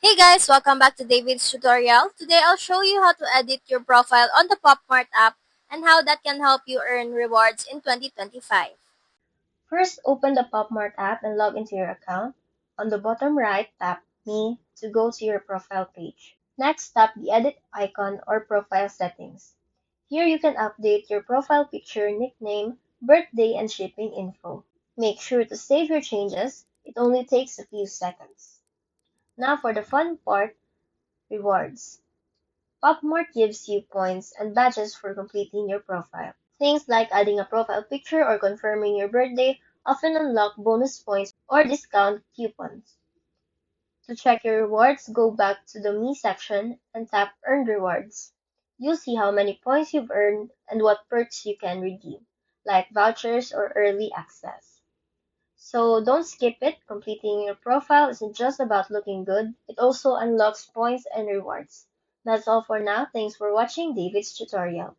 Hey guys, welcome back to David's tutorial. Today I'll show you how to edit your profile on the PopMart app and how that can help you earn rewards in 2025. First, open the PopMart app and log into your account. On the bottom right, tap Me to go to your profile page. Next, tap the edit icon or profile settings. Here you can update your profile picture, nickname, birthday, and shipping info. Make sure to save your changes. It only takes a few seconds. Now for the fun part, rewards. PopMart gives you points and badges for completing your profile. Things like adding a profile picture or confirming your birthday often unlock bonus points or discount coupons. To check your rewards, go back to the Me section and tap Earn Rewards. You'll see how many points you've earned and what perks you can redeem, like vouchers or early access. So don't skip it. Completing your profile isn't just about looking good, it also unlocks points and rewards. That's all for now. Thanks for watching David's tutorial.